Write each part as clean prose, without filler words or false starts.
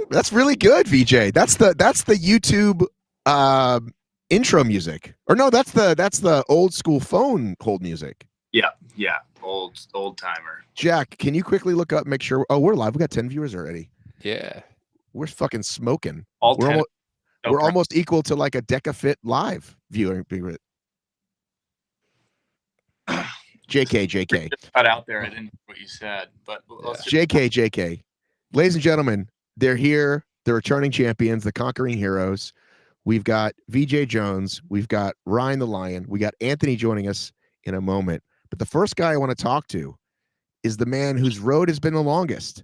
That's really good, VJ. That's the YouTube intro music. Or no, that's the old school phone hold music. Yeah, yeah, old timer. Jack, can you quickly look up, make sure? Oh, we're live. We got 10 viewers already. Yeah, we're fucking smoking. All we're 10. We're almost equal to like a DecaFit live viewing. JK. Got out there. I didn't hear what you said, but JK. Ladies and gentlemen, they're here. The returning champions, the conquering heroes. We've got VJ Jones. We've got Ryan the Lion. We got Anthony joining us in a moment. But the first guy I want to talk to is the man whose road has been the longest,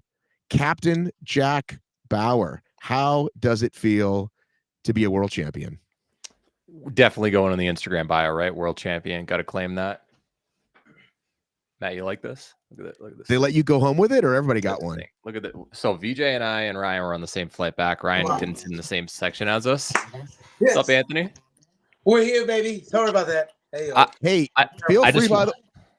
Captain Jack Bauer. How does it feel to be a world champion? Definitely going on the Instagram bio, right? World champion. Got to claim that. Matt, you like this? Look at this. They let you go home with it, or everybody got one? Look at that. So VJ and I and Ryan were on the same flight back. Ryan didn't sit in the same section as us. Yes. What's up, Anthony? We're here, baby. Sorry about that. Hey, feel free.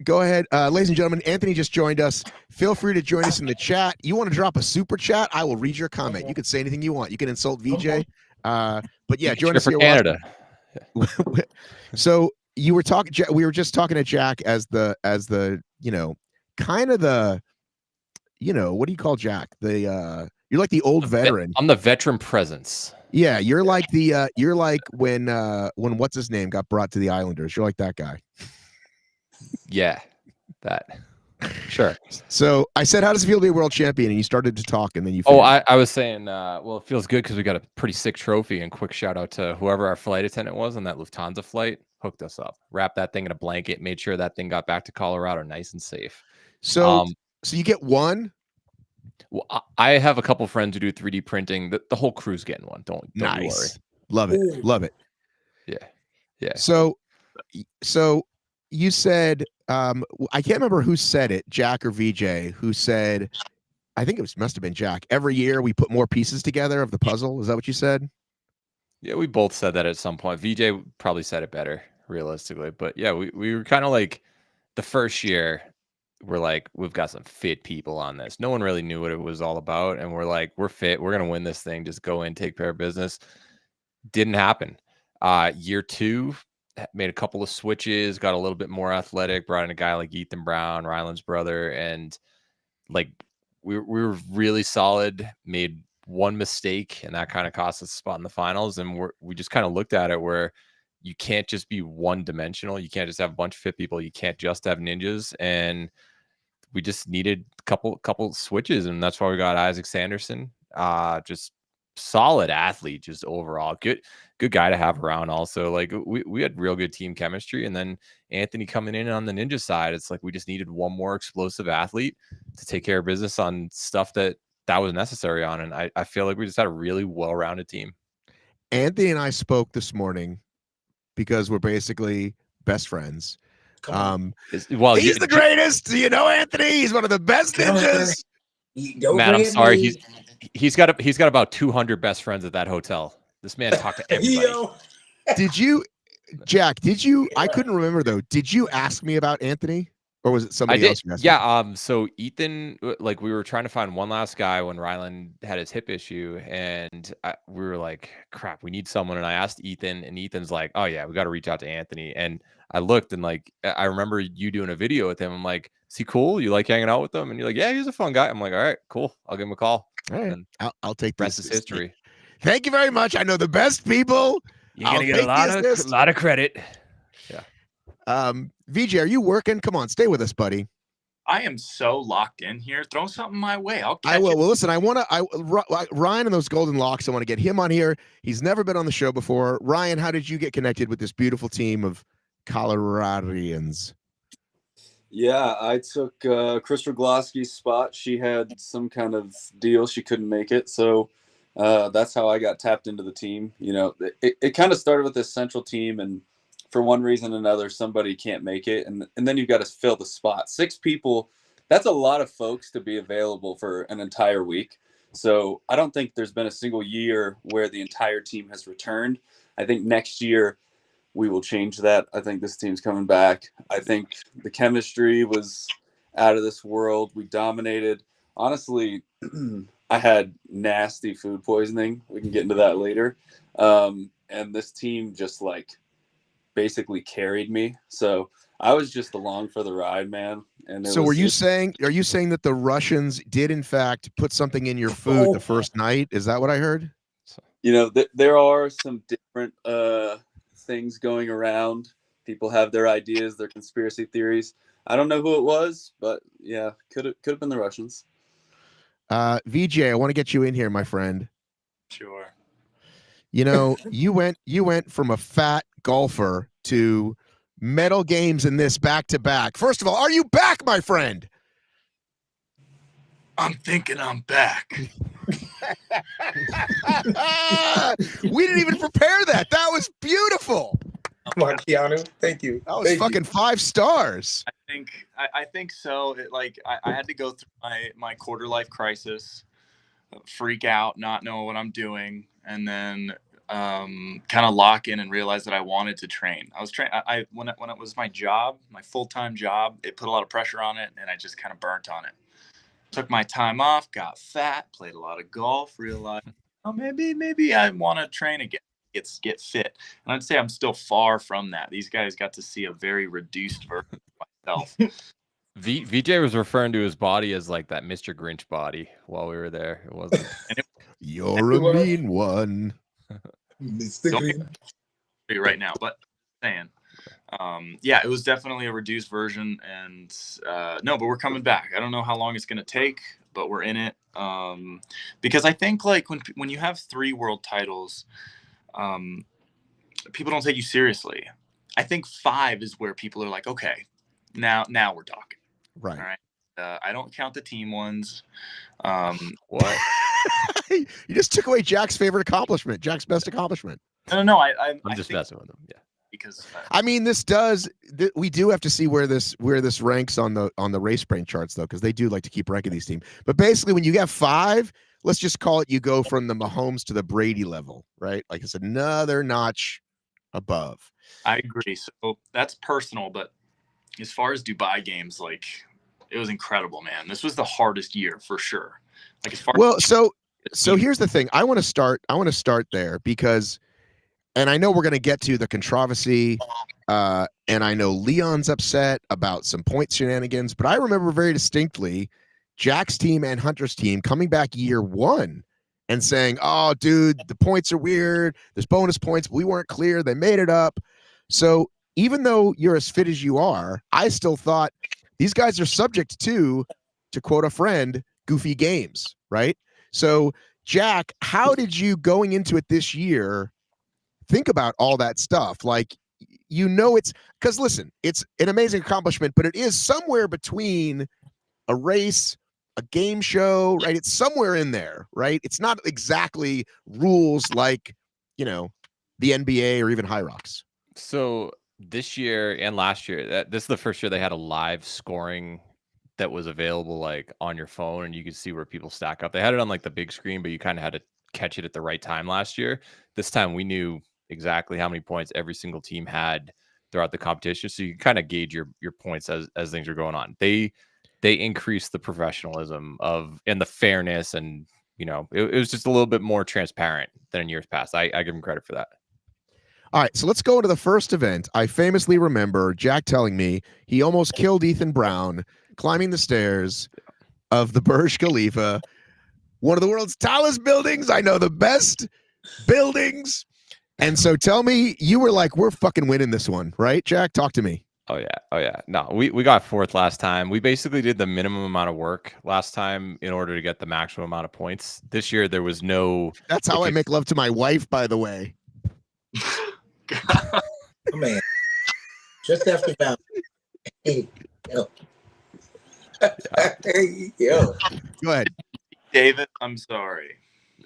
Go ahead, ladies and gentlemen. Anthony just joined us. Feel free to join us in the chat. You want to drop a super chat? I will read your comment. You can say anything you want. You can insult VJ, but yeah, join us for Canada. So you were talking. We were just talking to Jack as the kind of the, what do you call Jack? The you're like the old veteran. I'm the veteran presence. Yeah, you're like the you're like when what's his name got brought to the Islanders. You're like that guy. Yeah, that. Sure. So I said, how does it feel to be a world champion? And you started to talk, and then you. I was saying, well, it feels good because we got a pretty sick trophy. And quick shout out to whoever our flight attendant was on that Lufthansa flight. Hooked us up, wrapped that thing in a blanket, made sure that thing got back to Colorado nice and safe. So, so you get one. Well, I have a couple friends who do 3D printing. The whole crew's getting one. Don't worry. Love it. Love it. Yeah. So you said, I can't remember who said it, Jack or VJ, who said, I think must have been Jack. Every year we put more pieces together of the puzzle. Is that what you said? Yeah, we both said that at some point. VJ probably said it better, realistically. But yeah, we were kind of like the first year, we're like, we've got some fit people on this. No one really knew what it was all about. And we're like, we're fit. We're going to win this thing. Just go in, take care of business. Didn't happen. Year two, made a couple of switches, got a little bit more athletic, brought in a guy like Ethan Brown, Ryland's brother. And like, we were really solid, made one mistake, and that kind of cost us a spot in the finals. And we just kind of looked at it where you can't just be one dimensional. You can't just have a bunch of fit people. You can't just have ninjas. And we just needed a couple switches, and that's why we got Isaac Sanderson. Just solid athlete, just overall good guy to have around. Also, like we had real good team chemistry, and then Anthony coming in on the ninja side. It's like we just needed one more explosive athlete to take care of business on stuff that was necessary on. And I feel like we just had a really well-rounded team. Anthony and I spoke this morning because we're basically best friends. He's the greatest. Anthony. He's one of the best ninjas. Matt, I'm sorry. He's got about 200 best friends at that hotel. This man talked to everybody. Did you, Jack? I couldn't remember though. Did you ask me about Anthony, or was it somebody else? Yeah. So Ethan, like we were trying to find one last guy when Ryland had his hip issue, and we were like, crap, we need someone. And I asked Ethan, and Ethan's like, oh yeah, we got to reach out to Anthony. And I looked, and like I remember you doing a video with him. I'm like, is he cool? You like hanging out with him? And you're like, yeah, he's a fun guy. I'm like, all right, cool. I'll give him a call. All right, I'll take the rest is history. Thank you very much. I know the best people. You're gonna get a lot of credit. Yeah. VJ, are you working? Come on, stay with us, buddy. I am so locked in here. Throw something my way. I will. Well, listen, Ryan and those golden locks, I want to get him on here. He's never been on the show before. Ryan, how did you get connected with this beautiful team of Coloradans? Yeah, I took Chris Rogloski's spot. She had some kind of deal. She couldn't make it. So that's how I got tapped into the team. It kind of started with this central team, and for one reason or another, somebody can't make it. And then you've got to fill the spot. 6 people, that's a lot of folks to be available for an entire week. So I don't think there's been a single year where the entire team has returned. I think next year we will change that. I think this team's coming back. I think the chemistry was out of this world. We dominated. Honestly, I had nasty food poisoning. We can get into that later. And this team just like basically carried me. So I was just along for the ride, man. And So are you saying that the Russians did in fact put something in your food the first night? Is that what I heard? You know, there are some different things going around. People have their ideas, their conspiracy theories. I don't know who it was, but yeah, could have been the Russians. Veejay, I want to get you in here, my friend. Sure. You know, you went from a fat golfer to medal games in this back to back. First of all, are you back, my friend? I'm thinking I'm back. We didn't even prepare that. That was beautiful. Come on, Keanu. Thank you. That was fucking 5 stars. I think so. I had to go through my quarter life crisis, freak out, not know what I'm doing, and then kind of lock in and realize that I wanted to train. I was when it was my job, my full-time job, it put a lot of pressure on it, and I just kind of burnt on it. Took my time off, got fat, played a lot of golf, realized, oh, maybe I want to train again, get fit. And I'd say I'm still far from that. These guys got to see a very reduced version of myself. Veejay was referring to his body as like that Mr. Grinch body while we were there. It wasn't. You're a mean one. Mr. Green. Right now, but saying. Yeah, it was definitely a reduced version, and no, but we're coming back. I don't know how long it's going to take, but we're in it. Because I think like when you have 3 world titles, people don't take you seriously. I think 5 is where people are like, okay, now we're talking. Right. All right. I don't count the team ones. What? You just took away Jack's favorite accomplishment, Jack's best accomplishment. No. I'm just messing with him. Yeah. Because I mean, we do have to see where this ranks on the race brain charts, though, because they do like to keep ranking these teams. But basically, when you get 5, let's just call it, you go from the Mahomes to the Brady level, right? Like it's another notch above. I agree. So that's personal, but as far as Dubai games, like it was incredible, man. This was the hardest year for sure. Like as far so here's the thing. I want to start there because. And I know we're going to get to the controversy, and I know Leon's upset about some point shenanigans, but I remember very distinctly Jack's team and Hunter's team coming back year 1 and saying, oh, dude, the points are weird. There's bonus points. But we weren't clear. They made it up. So even though you're as fit as you are, I still thought these guys are subject to quote a friend, goofy games, right? So, Jack, how did you, going into it this year, think about all that stuff? Like, it's because listen, it's an amazing accomplishment, but it is somewhere between a race, a game show, right? It's somewhere in there, right? It's not exactly rules like, the NBA or even High Rocks. So this year and last year, this is the first year they had a live scoring that was available like on your phone, and you could see where people stack up. They had it on like the big screen, but you kind of had to catch it at the right time last year. This time we knew exactly how many points every single team had throughout the competition, so you kind of gauge your points as things are going on. They increased the professionalism and the fairness, and it was just a little bit more transparent than in years past. I give them credit for that. All right, so let's go into the first event. I famously remember Jack telling me he almost killed Ethan Brown climbing the stairs of the Burj Khalifa, one of the world's tallest buildings. I know the best buildings. And so tell me, you were like, we're fucking winning this one, right, Jack? Talk to me. Oh, yeah. No, we got 4th last time. We basically did the minimum amount of work last time in order to get the maximum amount of points. This year, there was no... That's how I make love to my wife, by the way. Oh, man. Just after that. Hey, yo. Hey, yo. Go ahead. David, I'm sorry.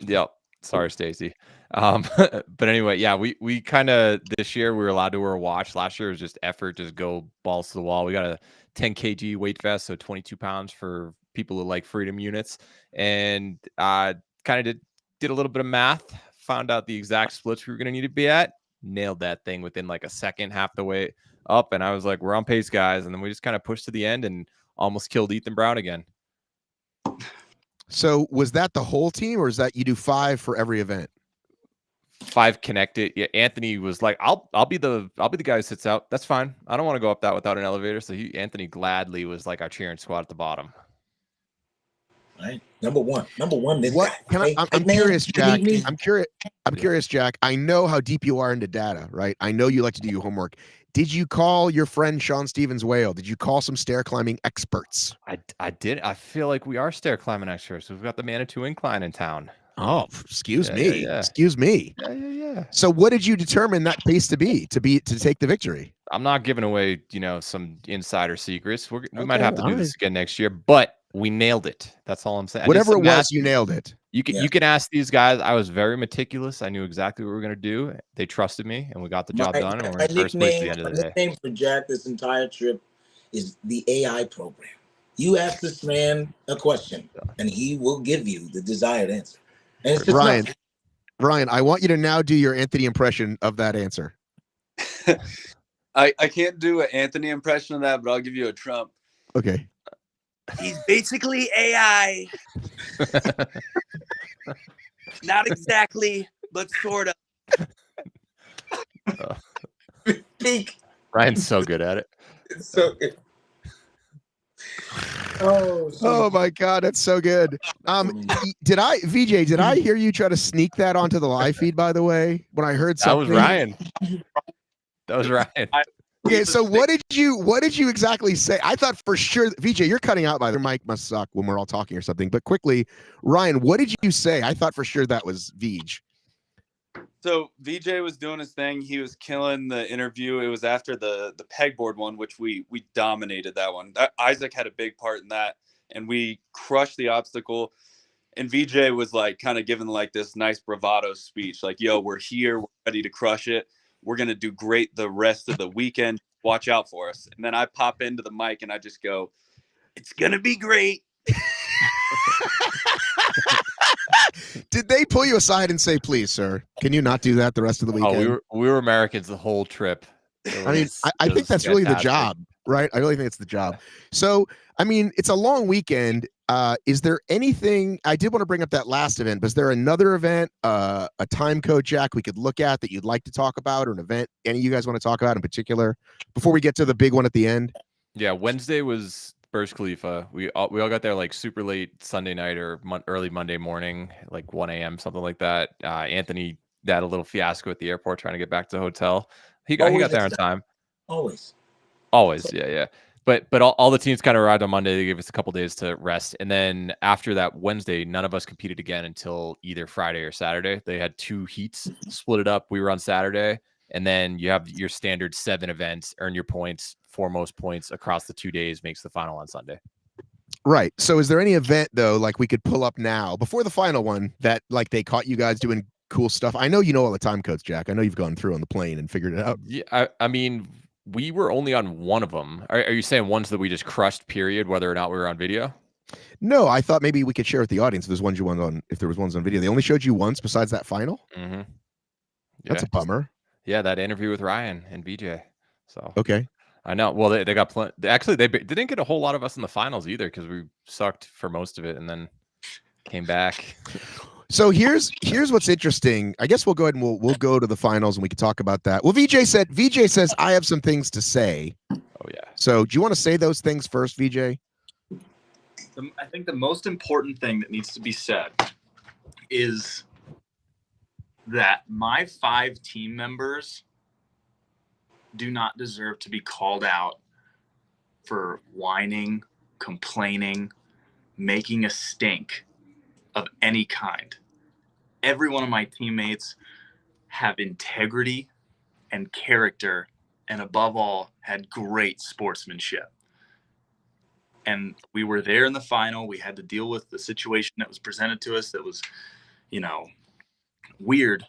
Yep. Sorry, Stacy. But anyway, yeah, we kind of, this year we were allowed to wear a watch. Last year was just effort, just go balls to the wall. We got a 10 kg weight vest, so 22 pounds for people who like freedom units, and kind of did a little bit of math, found out the exact splits we were going to need to be at, nailed that thing within like a second, half the way up, and I was like, we're on pace, guys. And then we just kind of pushed to the end, and almost killed Ethan Brown again. So was that the whole team, or is that you do 5 for every event? 5 connected. Yeah, Anthony was like, I'll be the guy who sits out. That's fine. I don't want to go up that without an elevator. So Anthony gladly was like our cheering squad at the bottom. Right, number one. This What guy. can Hey, I'm hey, man, curious, you Jack. need me? I'm curious, Jack. I know how deep you are into data, right? I know you like to do your homework. Did you call your friend Sean Stevens Whale? Did you call some stair climbing experts? I did. I feel like we are stair climbing experts. We've got the Manitou Incline in town. Oh, excuse me. Yeah. Excuse me. Yeah. So what did you determine that pace to be to take the victory? I'm not giving away, some insider secrets. We might Okay, have to do all this again next year, but we nailed it. That's all I'm saying. Whatever it was, you nailed it. You can ask these guys. I was very meticulous. I knew exactly what we were going to do. They trusted me, and we got the job done. And we're in first place at the end of the day. My nickname for Jack this entire trip is the AI program. You ask this man a question, and he will give you the desired answer. And it's just Ryan, I want you to now do your Anthony impression of that answer. I can't do an Anthony impression of that, but I'll give you a Trump. Okay. He's basically AI. Not exactly, but sort of. peak. Ryan's so good at it. It's so good. Oh my God, that's so good. Vijay, did I hear you try to sneak that onto the live feed, by the way, when I heard something? That was Ryan. Okay, so what did you exactly say? I thought for sure, Veejay, you're cutting out by the mic must suck when we're all talking or something. But quickly, Ryan, what did you say? I thought for sure that was Veej. So Veejay was doing his thing. He was killing the interview. It was after the pegboard one, which we dominated that one. Isaac had a big part in that, and we crushed the obstacle. And Veejay was like kind of giving like this nice bravado speech, like, "Yo, we're here. We're ready to crush it. We're gonna do great the rest of the weekend. Watch out for us." And then I pop into the mic and I just go, "It's gonna be great." Did they pull you aside and say, "Please, sir, can you not do that the rest of the weekend"? Oh, we were Americans the whole trip. I mean, I think that's really the job, right? I really think it's the job. So, I mean, it's a long weekend. Is there anything, I did want to bring up that last event, but is there another event, a time code, Jack, we could look at that you'd like to talk about, or an event any of you guys want to talk about in particular before we get to the big one at the end? Yeah, Wednesday was Burj Khalifa. We all got there like super late Sunday night or early Monday morning, like 1 a.m., something like that. Anthony had a little fiasco at the airport trying to get back to the hotel. He got there on time. Always, yeah. But all the teams kind of arrived on Monday. They gave us a couple days to rest. And then after that Wednesday, none of us competed again until either Friday or Saturday. They had 2 heats, split it up. We were on Saturday. And then you have your standard 7 events, earn your points, 4 most points across the 2 days makes the final on Sunday. Right. So is there any event, though, like we could pull up now before the final one that like they caught you guys doing cool stuff? I know you know all the time codes, Jack. I know you've gone through on the plane and figured it out. Yeah, I mean, we were only on one of them. Are you saying ones that we just crushed, period, whether or not we were on video? No, I thought maybe we could share with the audience if there's ones you won on, if there was ones on video. They only showed you once besides that final? Mm-hmm. Yeah. That's a bummer. Yeah, that interview with Ryan and Veejay. So okay. I know. Well, they got plenty. Actually, they didn't get a whole lot of us in the finals either because we sucked for most of it and then came back. So here's what's interesting. I guess we'll go ahead and we'll go to the finals and we can talk about that. Well, Veejay says I have some things to say. Oh yeah. So do you want to say those things first, Veejay? I think the most important thing that needs to be said is that my 5 team members do not deserve to be called out for whining, complaining, making a stink of any kind. Every one of my teammates have integrity and character, and above all, had great sportsmanship. And we were there in the final. We had to deal with the situation that was presented to us that was, weird.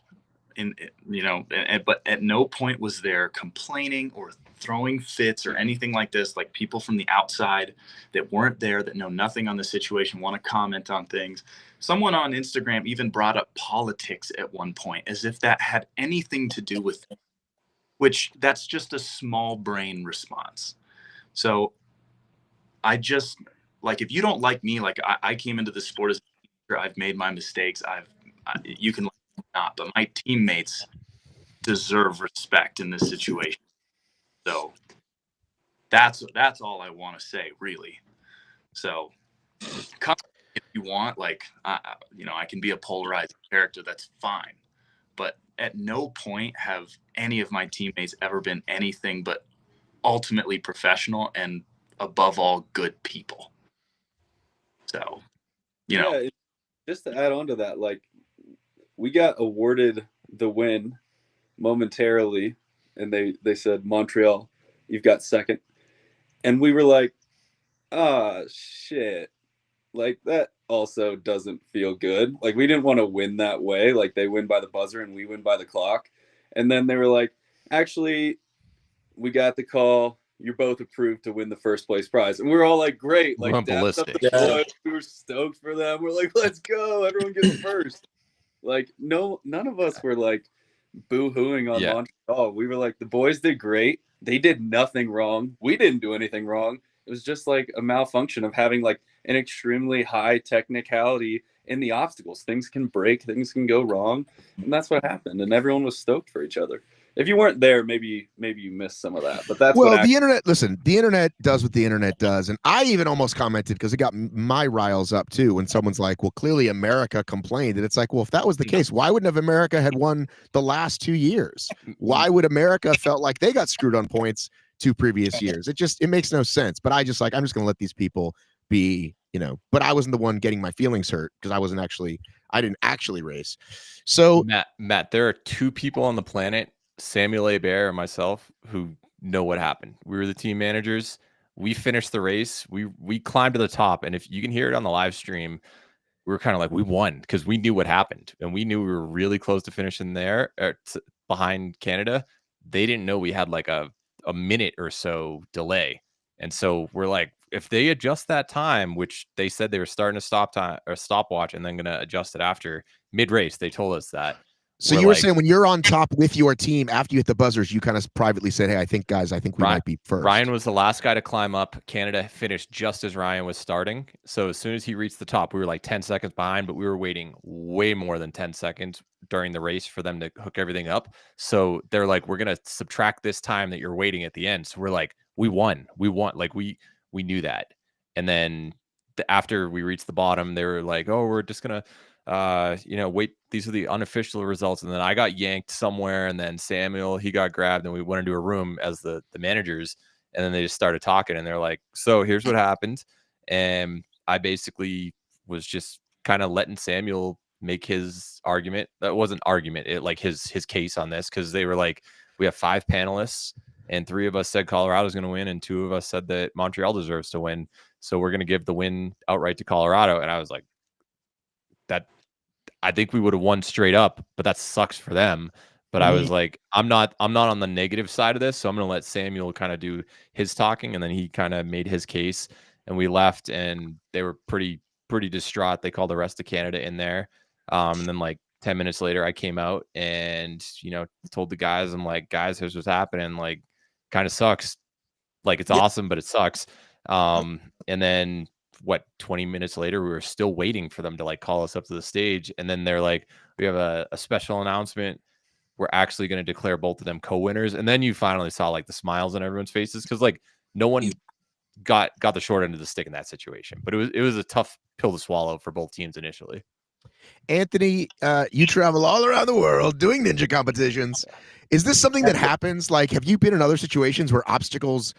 But at no point was there complaining or throwing fits or anything like this. Like people from the outside that weren't there, that know nothing on the situation, want to comment on things. Someone on Instagram even brought up politics at one point as if that had anything to do with it, which that's just a small brain response. So I just like, if you don't like me, like I came into the sport as a teacher, I've made my mistakes. You can like me or not, but my teammates deserve respect in this situation. So that's all I want to say, really. So come if you want, like, I can be a polarizing character. That's fine. But at no point have any of my teammates ever been anything but ultimately professional and above all good people. So, Yeah, just to add on to that, like, we got awarded the win momentarily, and they said, Montreal, you've got second. And we were like, ah, shit. Like, that also doesn't feel good. Like, we didn't want to win that way. Like, they win by the buzzer and we win by the clock. And then they were like, actually, we got the call. You're both approved to win the first place prize. And we were all like, great. Like, dapped up the boys. We were stoked for them. We're like, let's go. Everyone gets first. Like, none of us were like boo-hooing on Montreal. We were like, the boys did great. They did nothing wrong. We didn't do anything wrong. It was just like a malfunction of having like an extremely high technicality in the obstacles. Things can break, things can go wrong, and that's what happened. And everyone was stoked for each other. If you weren't there, maybe you missed some of that. But that's the internet. Listen, the internet does what the internet does, and I even almost commented because it got my riles up too. When someone's like, "Well, clearly America complained," and it's like, "Well, if that was the case, why wouldn't have America had won the last 2 years? Why would America felt like they got screwed on points 2 previous years? It makes no sense." But I'm just going to let these people be, But I wasn't the one getting my feelings hurt because I didn't actually race. So Matt, there are 2 people on the planet, Samuel Hebert and myself, who know what happened. We were the team managers. We finished the race. We climbed to the top, and if you can hear it on the live stream, we were kind of like, we won because we knew what happened, and we knew we were really close to finishing there behind Canada. They didn't know we had like a minute or so delay, and so we're like, if they adjust that time, which they said they were starting to stop time or stopwatch and then going to adjust it after mid race, they told us that. So you were saying when you're on top with your team, after you hit the buzzers, you kind of privately said, "Hey, I think we might be first." Ryan was the last guy to climb up. Canada finished just as Ryan was starting. So as soon as he reached the top, we were like 10 seconds behind, but we were waiting way more than 10 seconds during the race for them to hook everything up. So they're like, we're going to subtract this time that you're waiting at the end. So we're like, we won. Like we knew that. And then after we reached the bottom, they were like, oh, we're just going to, wait, these are the unofficial results. And then I got yanked somewhere, and then Samuel, he got grabbed, and we went into a room as the managers, and then they just started talking, and they're like, so here's what happened. And I basically was just kind of letting Samuel make his argument. That wasn't argument, it like his case on this, because they were like, we have 5 panelists, and 3 of us said Colorado's going to win, and 2 of us said that Montreal deserves to win. So we're going to give the win outright to Colorado. And I was like, I think we would have won straight up, but that sucks for them. But I was like, I'm not on the negative side of this, so I'm going to let Samuel kind of do his talking, and then he kind of made his case, and we left, and they were pretty distraught. They called the rest of Canada in there, and then like 10 minutes later, I came out and told the guys, I'm like, guys, here's what's happening. Like, kind of sucks. Like, it's awesome, but it sucks. And then 20 minutes later, we were still waiting for them to like call us up to the stage. And then they're like, we have a special announcement. We're actually going to declare both of them co-winners. And then you finally saw like the smiles on everyone's faces, because like no one got the short end of the stick in that situation. But it was a tough pill to swallow for both teams initially. Anthony, you travel all around the world doing ninja competitions. Is this something that happens? Like, have you been in other situations where obstacles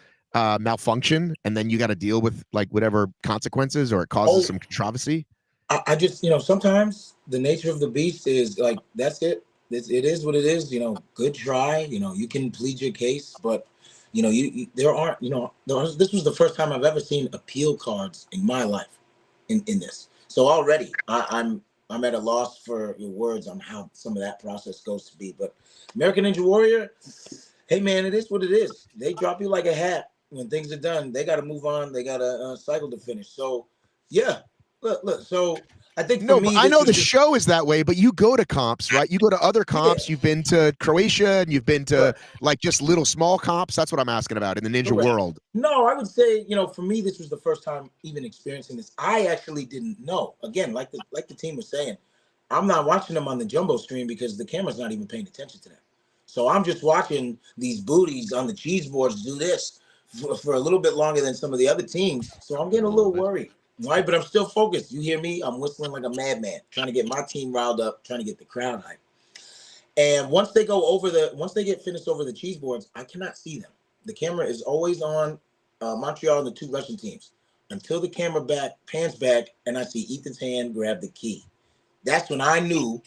malfunction and then you got to deal with like whatever consequences, or it causes some controversy? I just, sometimes the nature of the beast is like, that's it. It is what it is. Good try. You can plead your case, but there aren't. This was the first time I've ever seen appeal cards in my life, in this. So already I'm at a loss for your words on how some of that process goes to be. But American Ninja Warrior, hey man, it is what it is. They drop you like a hat. When things are done, they got to move on. They got a cycle to finish. So, yeah, look. So I think for No, me, but I this know was the just- show is that way, but you go to comps, right? You go to other comps. Yeah. You've been to Croatia and you've been to Correct. like just little small comps. That's what I'm asking about in the ninja Correct. world. No, I would say, for me, this was the first time even experiencing this. I actually didn't know. Again, like the team was saying, I'm not watching them on the jumbo screen because the camera's not even paying attention to them. So I'm just watching these booties on the cheese boards do this for a little bit longer than some of the other teams. So I'm getting a little worried. Right, but I'm still focused. You hear me? I'm whistling like a madman, trying to get my team riled up, trying to get the crowd hyped. And once they get finished over the cheese boards, I cannot see them. The camera is always on Montreal and the two Russian teams until the camera pans back and I see Ethan's hand grab the key. That's when I knew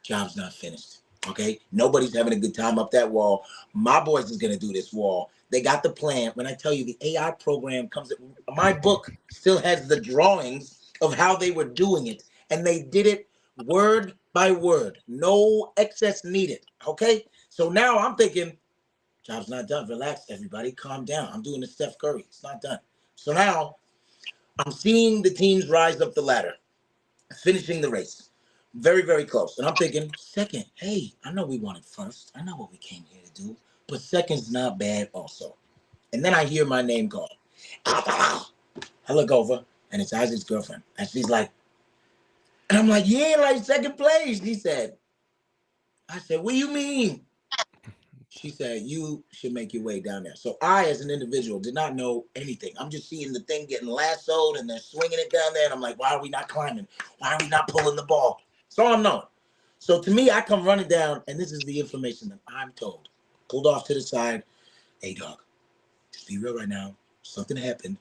job's not finished. Okay, nobody's having a good time up that wall. My boys is gonna do this wall. They got the plan. When I tell you the AI program my book still has the drawings of how they were doing it, and they did it word by word, no excess needed. Okay, so now I'm thinking, job's not done. Relax, everybody, calm down. I'm doing the Steph Curry. It's not done. So now I'm seeing the teams rise up the ladder, finishing the race. Very, very close. And I'm thinking, second, hey, I know we wanted first. I know what we came here to do, but second's not bad also. And then I hear my name called. I look over, and it's Isaac's girlfriend. And she's like, and I'm like, you ain't like second place. I said, what do you mean? She said, you should make your way down there. So I, as an individual, did not know anything. I'm just seeing the thing getting lassoed, and they're swinging it down there. And I'm like, why are we not climbing? Why are we not pulling the ball? So I'm knowing. So to me, I come running down, and this is the information that I'm told. Pulled off to the side. Hey, dog, just be real right now. Something happened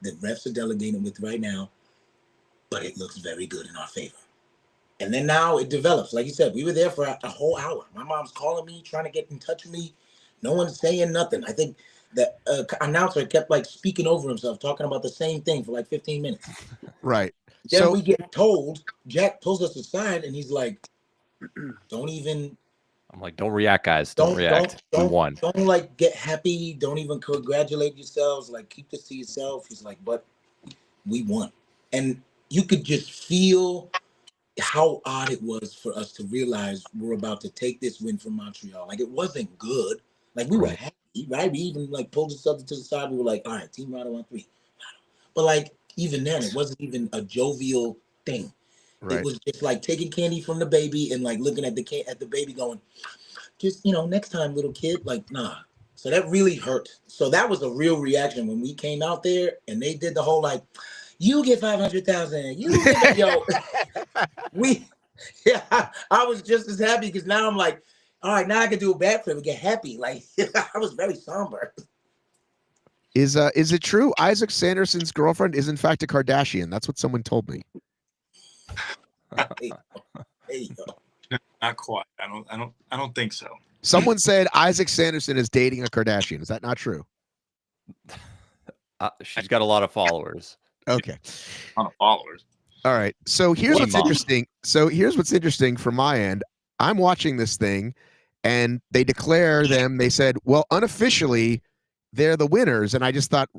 that refs are delegating with right now, but it looks very good in our favor. And then now it develops. Like you said, we were there for a whole hour. My mom's calling me, trying to get in touch with me. No one's saying nothing. I think the announcer kept like speaking over himself, talking about the same thing for like 15 minutes. Right. Then we get told, Jack pulls us aside and he's like, don't even. I'm like, don't react, guys. Don't react. We won. Don't like get happy. Don't even congratulate yourselves. Like, keep this to yourself. He's like, but we won. And you could just feel how odd it was for us to realize we're about to take this win from Montreal. Like, it wasn't good. Like, we were happy, right? We even like pulled each other to the side. We were like, all right, Team Rado on 3. But like, even then, it wasn't even a jovial thing. Right. It was just like taking candy from the baby and like looking at the baby going, just, next time, little kid, like, nah. So that really hurt. So that was a real reaction when we came out there and they did the whole like, you get 500,000. You get yo. I was just as happy because now I'm like, all right, now I can do a backflip and get happy. Like, I was very somber. Is it true Isaac Sanderson's girlfriend is in fact a Kardashian? That's what someone told me. Hey, not quite. I don't think so. Someone said Isaac Sanderson is dating a Kardashian. Is that not true? She's got a lot of followers. Okay. A lot of followers. All right. So here's what's interesting. Here's what's interesting from my end. I'm watching this thing and they declare them. They said, well, unofficially, they're the winners. And I just thought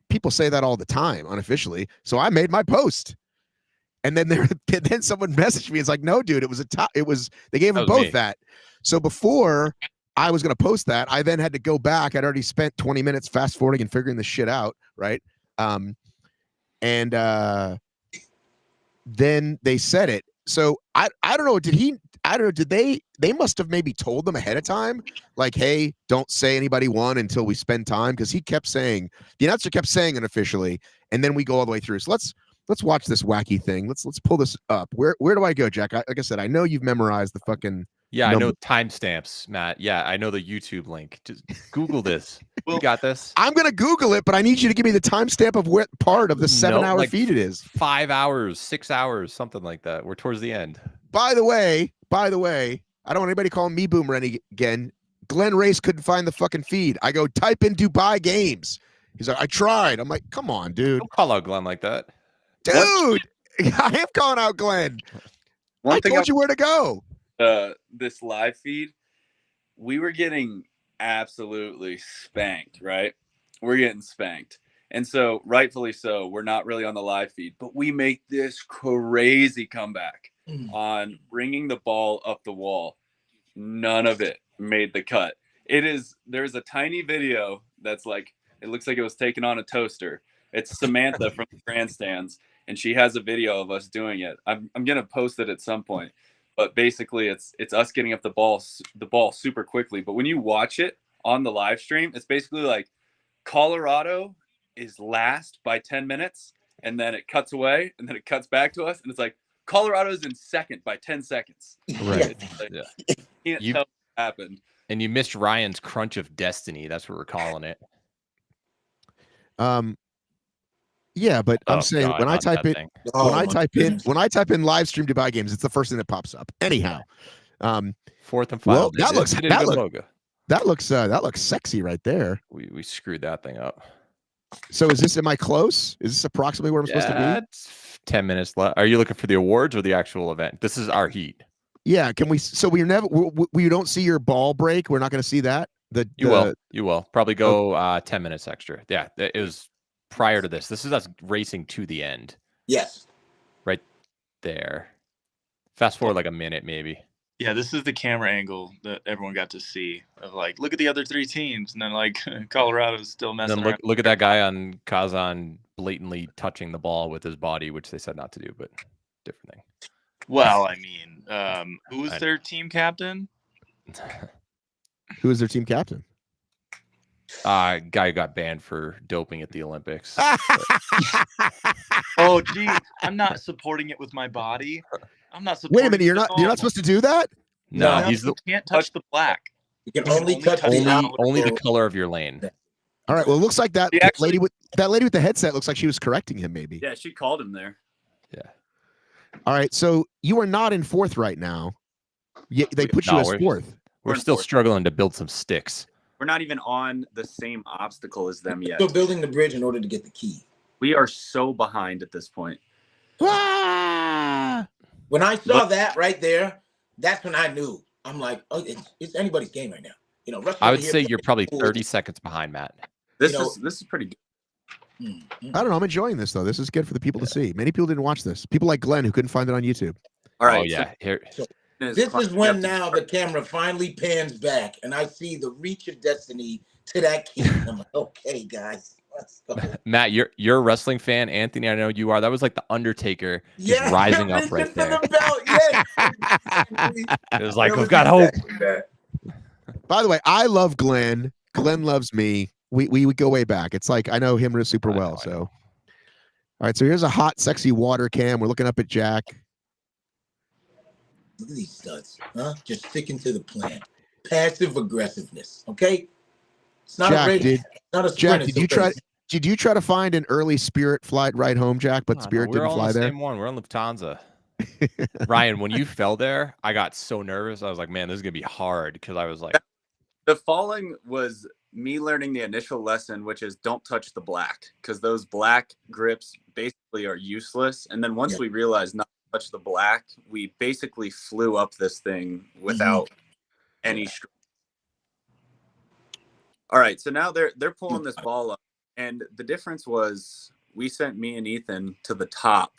people say that all the time unofficially. So I made my post. And then then someone messaged me. It's like, no, dude, they gave them both that. So before I was going to post that, I then had to go back. I'd already spent 20 minutes fast forwarding and figuring this shit out. Right. And then they said it. So I don't know. Did they must have maybe told them ahead of time, like, hey, don't say anybody won until we spend time. Because the announcer kept saying unofficially, and then we go all the way through. So let's watch this wacky thing. Let's pull this up. Where do I go, Jack? Like I said, I know you've memorized the fucking. Yeah, number. I know timestamps, Matt. Yeah, I know the YouTube link. Just Google this. You got this. I'm gonna Google it, but I need you to give me the timestamp of what part of the 7-hour feed it is. 5 hours, 6 hours, something like that. We're towards the end. By the way, I don't want anybody calling me boomer again. Glenn Race couldn't find the fucking feed. I go type in Dubai games. He's like, I tried. I'm like, come on, dude. Don't call out Glenn like that. Dude, I am calling out Glenn. I told you where to go. This live feed, we were getting absolutely spanked, right? We're getting spanked. And so rightfully so, we're not really on the live feed, but we make this crazy comeback on bringing the ball up the wall. None of it made the cut. There's a tiny video that's like, it looks like it was taken on a toaster. It's Samantha from the grandstands, and she has a video of us doing it. I'm gonna post it at some point, but basically it's us getting up the ball super quickly. But when you watch it on the live stream, it's basically like Colorado is last by 10 minutes, and then it cuts away, and then it cuts back to us, and it's like Colorado's in second by 10 seconds. Right. Like, Yeah. Can't tell what happened. And you missed Ryan's crunch of destiny. That's what we're calling it. Yeah, but I'm saying God, when I not type that in thing. when I type in live stream Dubai games, it's the first thing that pops up. Anyhow, Fourth and final. well, Logo. that looks sexy right there. We screwed that thing up. So am I close? Is this approximately where I'm supposed to be? It's 10 minutes left. Are you looking for the awards or the actual event? This is our heat. Yeah, can we? So we don't see your ball break. We're not going to see that. You will probably go 10 minutes extra. Yeah, it was prior to this. This is us racing to the end. Yes. Right there. Fast forward like a minute, maybe. Yeah, this is the camera angle that everyone got to see of like, look at the other three teams, and then like Colorado's still messing And then around. look at that guy on Kazan blatantly touching the ball with his body, which they said not to do, but different thing. Well, I mean, who was their team captain? Who is their team captain? Guy who got banned for doping at the Olympics. Oh, gee, I'm not supporting it with my body. I'm not supporting. Wait a minute, you're not supposed to do that? No, you can't touch the black. You can only touch only the color of your lane. All right. Well, it looks like that lady with the headset looks like she was correcting him. Maybe. Yeah, she called him there. Yeah. All right. So you are not in fourth right now. They put you as fourth. We're still struggling to build some sticks. We're not even on the same obstacle as them yet. Still building the bridge in order to get the key. We are so behind at this point. Ah! When I saw that right there, that's when I knew. I'm like, oh, it's anybody's game right now. You know, I would say you're probably 30 seconds behind, Matt. This is pretty good. I don't know. I'm enjoying this though. This is good for the people to see. Many people didn't watch this. People like Glenn who couldn't find it on YouTube. All right. Oh yeah. This is when now the camera finally pans back and I see the reach of destiny to that key. I'm like, okay, guys, let's go. Matt, you're a wrestling fan. Anthony, I know you are. That was like the Undertaker just rising up right there. It was like, we've got hope. By the way, I love Glenn. Glenn loves me. We go way back. It's like I know him super well. So, all right. So here's a hot, sexy water cam. We're looking up at Jack. Look at these studs, huh? Just sticking to the plan. Passive aggressiveness. Okay. It's not Jack, a race. Not a sprint. Jack, did you try to find an early Spirit flight ride home, Jack? But Spirit didn't fly there. Same one. We're on Lufthansa. Ryan, when you fell there, I got so nervous. I was like, man, this is gonna be hard because I was like, the falling was me learning the initial lesson, which is don't touch the black, because those black grips basically are useless. And then once we realized not to touch the black, we basically flew up this thing without any strength. All right, so now they're pulling this ball up, and the difference was we sent me and Ethan to the top.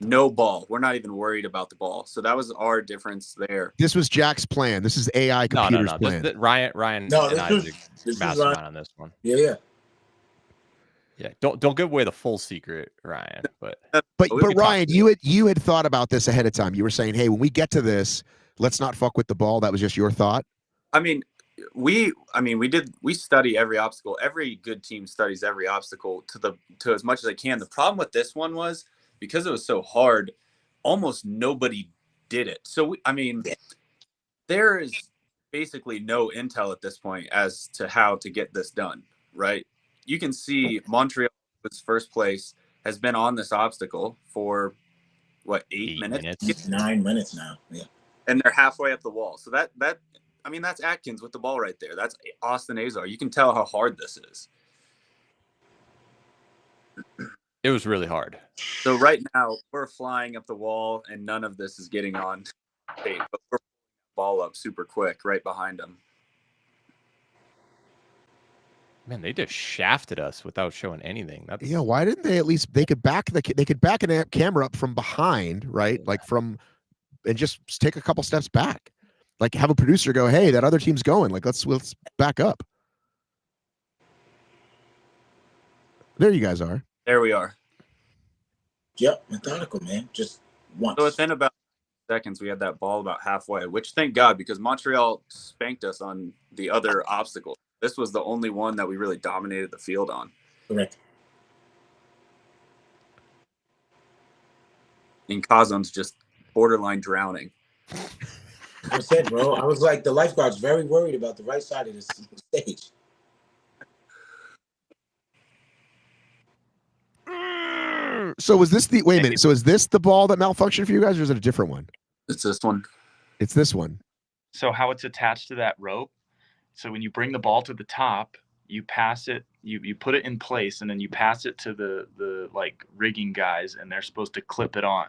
No ball. We're not even worried about the ball. So that was our difference there. This was Jack's plan. This is AI computer's plan. Ryan and Isaac mastermind on this one. Yeah. Don't give away the full secret, Ryan. But Ryan, you had thought about this ahead of time. You were saying, hey, when we get to this, let's not fuck with the ball. That was just your thought. I mean, we study every obstacle. Every good team studies every obstacle to as much as they can. The problem with this one was, because it was so hard, almost nobody did it. So, there is basically no intel at this point as to how to get this done, right? You can see Montreal, was first place, has been on this obstacle for, 8 minutes? It's 9 minutes now, yeah. And they're halfway up the wall. So that's Atkins with the ball right there. That's Austin Azar. You can tell how hard this is. It was really hard. So right now we're flying up the wall and none of this is getting on tape, but we're pulling the ball up super quick right behind them. Man, they just shafted us without showing anything. That's Yeah, why didn't they at least they could back an camera up from behind, right? Like from and just take a couple steps back. Like have a producer go, "Hey, that other team's going. Like let's back up." There you guys are. There we are. Yep, methodical, man. Just once. So within about seconds, we had that ball about halfway, which thank God, because Montreal spanked us on the other obstacle. This was the only one that we really dominated the field on. Correct. And Kazan's just borderline drowning. I said, bro, I was like, the lifeguard's very worried about the right side of this stage. So was this wait a minute. So is this the ball that malfunctioned for you guys, or is it a different one? It's this one. It's this one. So how it's attached to that rope. So when you bring the ball to the top, you pass it, you put it in place, and then you pass it to the like rigging guys, and they're supposed to clip it on.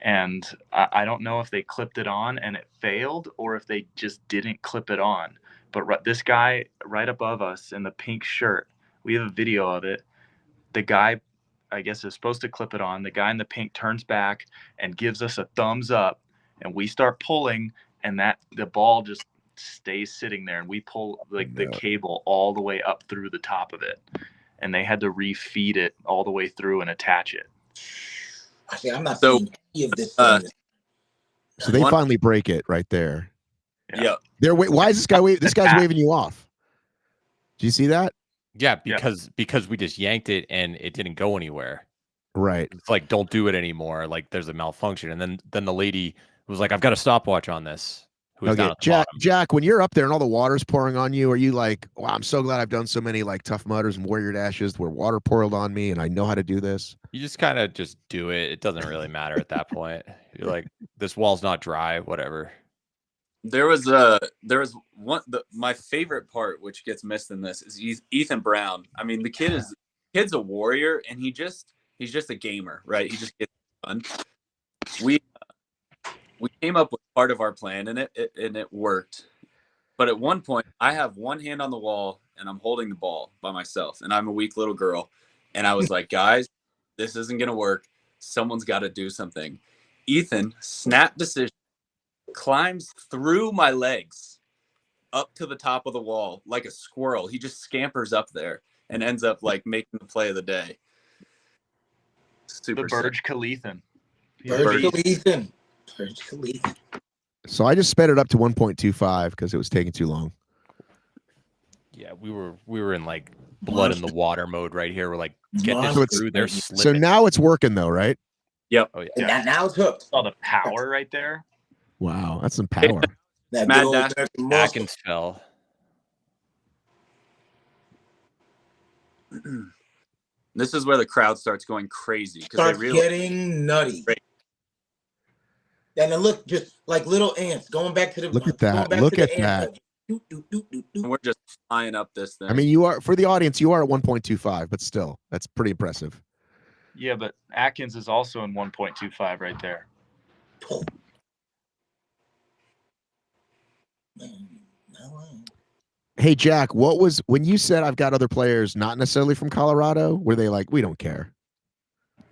And I don't know if they clipped it on and it failed, or if they just didn't clip it on. But this guy right above us in the pink shirt, we have a video of it. The guy, I guess, is supposed to clip it on. The guy in the pink turns back and gives us a thumbs up, and we start pulling, and the ball just stays sitting there, and we pull the cable all the way up through the top of it, and they had to refeed it all the way through and attach it. Actually, I'm not seeing any of this. So they finally break it right there. Yeah. Why is this guy this guy's waving you off? Do you see that? Yeah, because we just yanked it and it didn't go anywhere. Right. It's like, don't do it anymore. Like there's a malfunction. And then the lady was like, I've got a stopwatch on this. Okay, Jack, when you're up there and all the water's pouring on you, are you like, wow, I'm so glad I've done so many like Tough Mudders and Warrior Dashes where water poured on me and I know how to do this? You just kind of just do it. It doesn't really matter at that point. You're like, this wall's not dry, whatever. There was one my favorite part, which gets missed in this, is Ethan Brown. I mean, the kid's a warrior, and he's just a gamer, right? He just gets fun. We came up with part of our plan, and it worked. But at one point, I have one hand on the wall, and I'm holding the ball by myself, and I'm a weak little girl. And I was like, guys, this isn't going to work. Someone's got to do something. Ethan, snap decision, climbs through my legs up to the top of the wall like a squirrel. He just scampers up there and ends up like making the play of the day. Super the Burj Khalithan. So I just sped it up to 1.25 because it was taking too long. Yeah, we were in like blood in the water mode right here. We're like, get this through. They're slipping. So now it's working though, right? Yep. Oh yeah. Now it's hooked. Saw the power right there. Wow, that's some power. That Atkins fell. This is where the crowd starts going crazy because starts they realize getting nutty. And then look, just like little ants going back to the. Look at that! Look at that! We're just flying up this thing. I mean, you are, for the audience, you are at 1.25, but still, that's pretty impressive. Yeah, but Atkins is also in 1.25 right there. Hey, Jack, what was, when you said I've got other players not necessarily from Colorado, were they like, we don't care?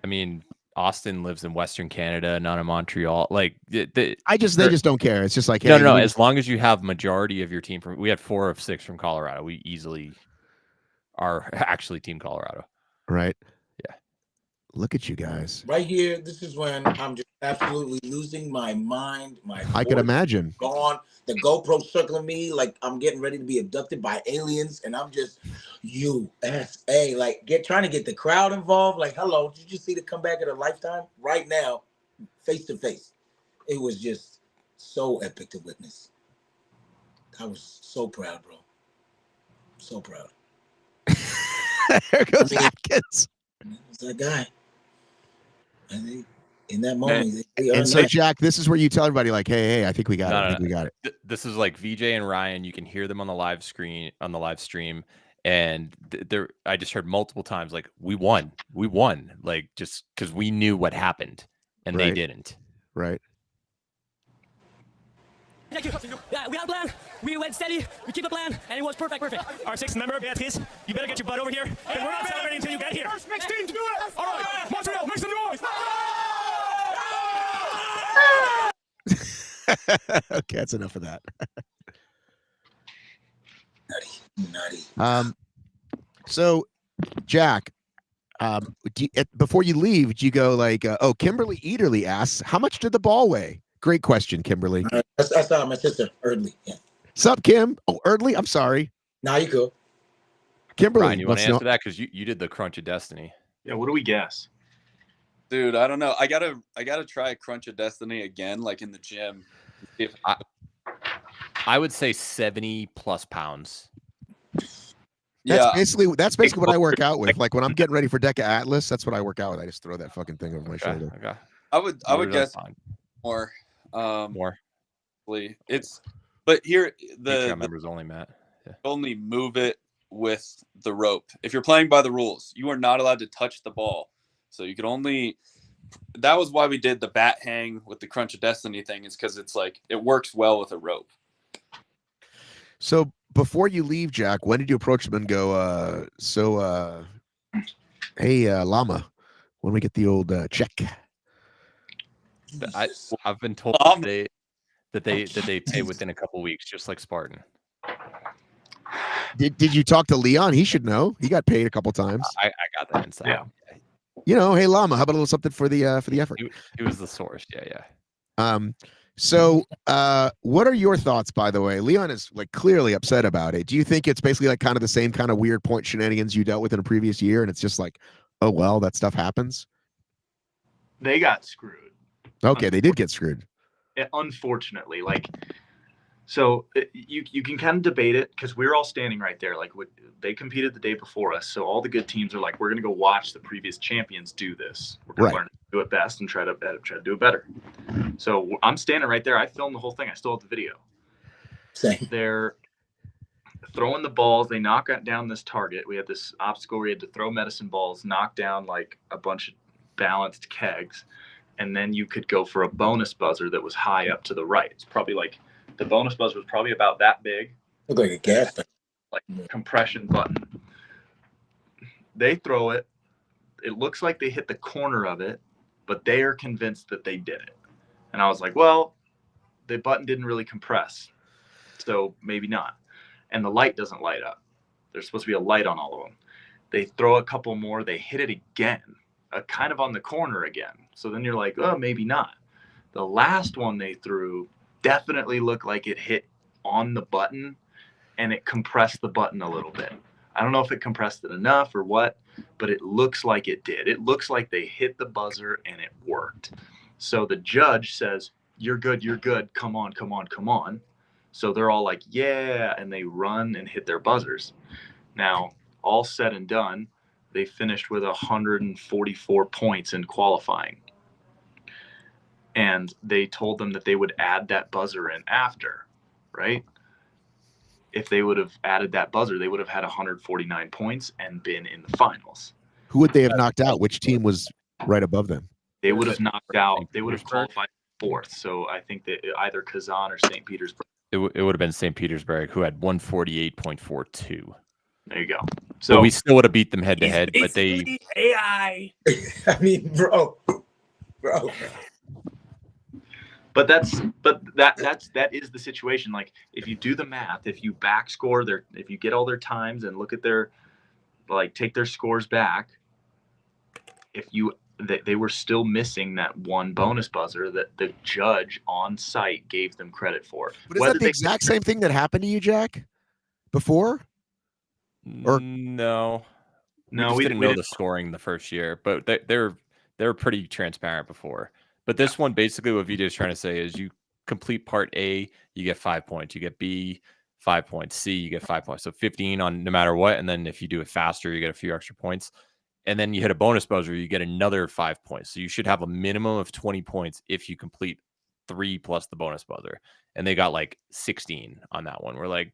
I mean, Austin lives in Western Canada, not in Montreal. Like, they just don't care. It's just like, hey, no. As long as you have majority of your team from, we had 4 of 6 from Colorado. We easily are actually Team Colorado. Right. Yeah. Look at you guys. Right here. This is when I'm just absolutely losing my mind. I could imagine. Gone. The GoPro circling me like I'm getting ready to be abducted by aliens, and I'm just USA, like trying to get the crowd involved. Like, hello, did you see the comeback of a lifetime right now, face to face? It was just so epic to witness. I was so proud, bro. So proud. There goes Atkins. It's that guy. And in that moment, and so Jack, this is where you tell everybody, like, hey, I think we got it. I think we got it. This is like Veejay and Ryan. You can hear them on the live stream, and I just heard multiple times, like, we won, like, just because we knew what happened, and they didn't. Right. We have a plan. We went steady, we keep the plan, and it was perfect. Our sixth member, Beatriz, you better get your butt over here, and we're not celebrating until you get here. First mixed team to do it! All right, Montreal, make some noise! Okay, that's enough of that. Nutty. So, Jack, before you leave, do you go like, Kimberly Eardley asks, how much did the ball weigh? Great question, Kimberly. That's my sister, Eardley. Yeah. Sup, Kim? Oh, Eardley, I'm sorry. Nah, you cool. Kimberly, Ryan, you want to answer that? Because you did the Crunch of Destiny. Yeah, what do we guess? Dude, I don't know. I gotta try Crunch of Destiny again, like in the gym. If I would say 70 plus pounds. That's basically what I work out with. Like when I'm getting ready for Deca Atlas, that's what I work out with. I just throw that fucking thing over my shoulder. Okay. I would guess more. More. But here Patreon members only, Matt. Yeah. Only move it with the rope. If you're playing by the rules, you are not allowed to touch the ball. So you could only. That was why we did the bat hang with the Crunch of Destiny thing, is because it's like it works well with a rope. So before you leave, Jack, when did you approach them and go, hey, Llama, when we get the old check? I've been told that they pay within a couple weeks, just like Spartan. Did you talk to Leon? He should know. He got paid a couple times. I got that insight. Yeah. Hey, Llama, how about a little something for the effort? He was the source. Yeah. So what are your thoughts, by the way? Leon is like clearly upset about it. Do you think it's basically like kind of the same kind of weird point shenanigans you dealt with in a previous year, and it's just like, oh well, that stuff happens? They got screwed. Okay, they did get screwed. Unfortunately, so you can kind of debate it because we're all standing right there. Like they competed the day before us, so all the good teams are like, we're going to go watch the previous champions do this. We're going to learn to do it best and try to do it better. So I'm standing right there. I filmed the whole thing. I still have the video. Same. They're throwing the balls. They knock down this target. We had this obstacle where you had to throw medicine balls, knock down like a bunch of balanced kegs, and then you could go for a bonus buzzer that was high up to the right. It's probably like the bonus buzzer was probably about that big. Look like a gas tank. Like compression button. They throw it. It looks like they hit the corner of it, but they are convinced that they did it. And I was like, well, the button didn't really compress, so maybe not. And the light doesn't light up. There's supposed to be a light on all of them. They throw a couple more. They hit it again, kind of on the corner again. So then you're like, oh, maybe not. The last one they threw definitely looked like it hit on the button, and it compressed the button a little bit. I don't know if it compressed it enough or what, but it looks like it did. It looks like they hit the buzzer and it worked. So the judge says, you're good, come on. So they're all like, yeah, and they run and hit their buzzers. Now, all said and done, they finished with 144 points in qualifying. And they told them that they would add that buzzer in after, right? If they would have added that buzzer, they would have had 149 points and been in the finals. Who would they have knocked out? Which team was right above them? They would have knocked out. They would have qualified fourth. So I think that either Kazan or St. Petersburg. It would have been St. Petersburg, who had 148.42. There you go. So we still would have beat them head to head, but they AI. I mean, bro. But that is the situation. Like if you do the math, if you back score if you get all their times and look at take their scores back, they were still missing that one bonus buzzer that the judge on site gave them credit for. But is that the exact same thing that happened to you, Jack, before? Or no, we didn't know the scoring the first year, but they were pretty transparent before. But this one, basically what Veejay is trying to say is you complete part A, you get 5 points. You get B, 5 points. C, you get 5 points. So 15 on no matter what. And then if you do it faster, you get a few extra points. And then you hit a bonus buzzer, you get another 5 points. So you should have a minimum of 20 points if you complete 3 plus the bonus buzzer. And they got like 16 on that one. We're like,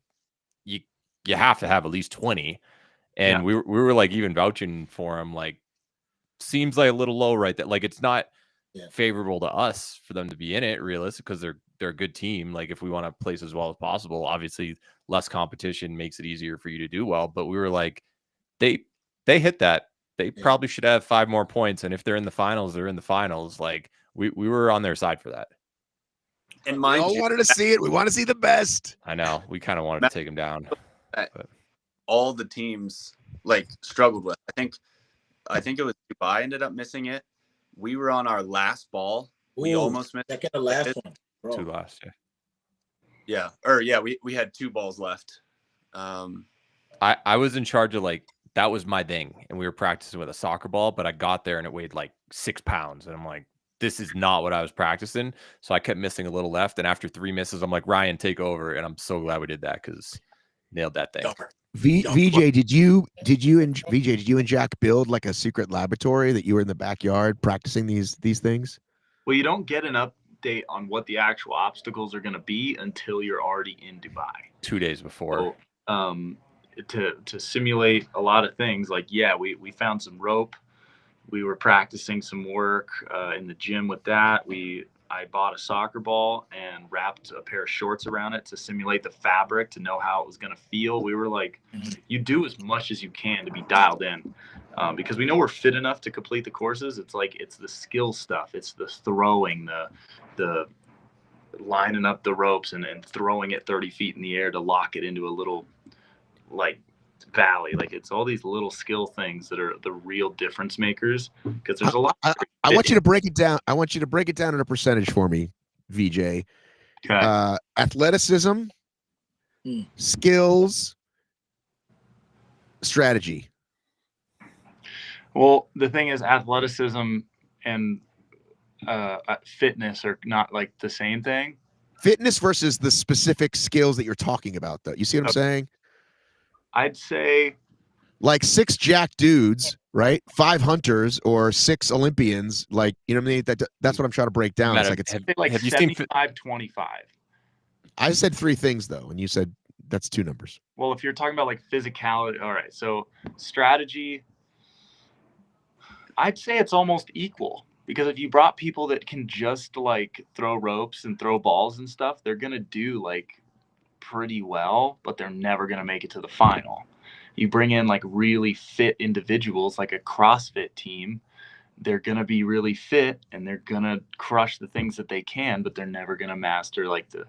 you have to have at least 20. And we were like even vouching for them, like, seems like a little low right there. Like it's not favorable to us for them to be in it, realistic, because they're they're a good team. Like, if we want to place as well as possible, obviously less competition makes it easier for you to do well. But we were like, they hit that. They probably should have 5 more points. And if they're in the finals, they're in the finals. Like, we were on their side for that. And We all wanted to see it. We want to see the best. I know. We kind of wanted to take them down. All the teams like struggled with. I think it was Dubai ended up missing it. We were on our last ball. We almost missed second to last one. Bro. 2 last. We had 2 balls left. I was in charge of, like, that was my thing, and we were practicing with a soccer ball, but I got there and it weighed like 6 pounds, and I'm like, this is not what I was practicing. So I kept missing a little left, and after 3 misses, I'm like, Ryan, take over, and I'm so glad we did that because nailed that thing. VJ, did you and Jack build like a secret laboratory that you were in the backyard practicing these things? Well, you don't get an update on what the actual obstacles are going to be until you're already in Dubai. 2 days before. So, to simulate a lot of things, like, we found some rope. We were practicing some work in the gym with that. I bought a soccer ball and wrapped a pair of shorts around it to simulate the fabric, to know how it was going to feel. We were like, you do as much as you can to be dialed in, because we know we're fit enough to complete the courses. It's like, it's the skill stuff. It's the throwing, the lining up the ropes and throwing it 30 feet in the air to lock it into a little, like, valley. Like, it's all these little skill things that are the real difference makers, because there's a lot. I want you to break it down. I want you to break it down in a percentage for me, VJ. Okay. Athleticism, skills, strategy. Well, the thing is, athleticism and fitness are not like the same thing. Fitness versus the specific skills that you're talking about, though. You see what I'm saying? I'd say like 6 jack dudes, right? 5 hunters or 6 Olympians. Like, you know what I mean? That's what I'm trying to break down. It's like, have you 75, 25. I said 3 things though, and you said that's 2 numbers. Well, if you're talking about like physicality, all right. So strategy, I'd say it's almost equal, because if you brought people that can just like throw ropes and throw balls and stuff, they're gonna do like pretty well, but they're never going to make it to the final. You bring in like really fit individuals, like a CrossFit team, they're going to be really fit and they're going to crush the things that they can, but they're never going to master like the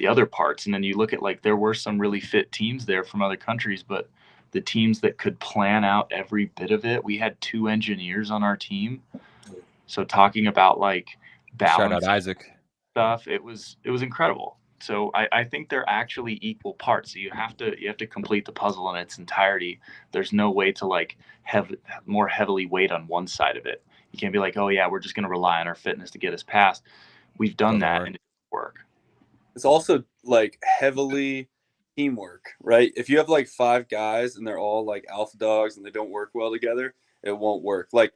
other parts. And then you look at, like, there were some really fit teams there from other countries, but the teams that could plan out every bit of it, we had 2 engineers on our team. So talking about like balance, shout out Isaac stuff, it was incredible. So I think they're actually equal parts. So you have to complete the puzzle in its entirety. There's no way to like have more heavily weight on one side of it. You can't be like, oh yeah, we're just going to rely on our fitness to get us past. We've done that and it didn't work. It's also like heavily teamwork, right? If you have like 5 guys and they're all like alpha dogs and they don't work well together, it won't work. Like,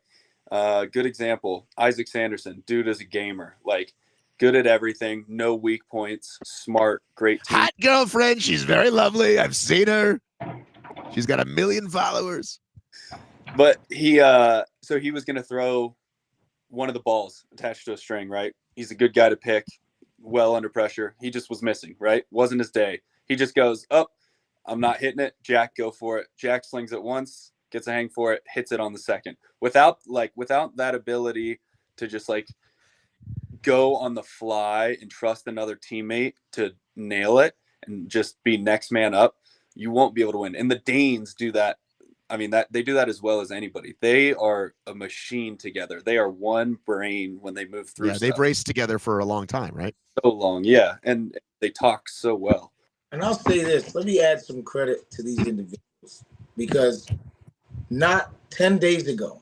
good example, Isaac Sanderson, dude is a gamer, like, good at everything, no weak points, smart, great team. Hot girlfriend. She's very lovely. I've seen her. She's got 1 million followers. But he was going to throw one of the balls attached to a string, right? He's a good guy to pick, well under pressure. He just was missing, right? Wasn't his day. He just goes, oh, I'm not hitting it. Jack, go for it. Jack slings it once, gets a hang for it, hits it on the second. Without that ability to just like go on the fly and trust another teammate to nail it and just be next man up, you won't be able to win. And the Danes do that. I mean, that they do that as well as anybody. They are a machine together. They are one brain when they move through. Yeah, they've raced together for a long time, right? So long, yeah. And they talk so well. And I'll say this, let me add some credit to these individuals, because not 10 days ago,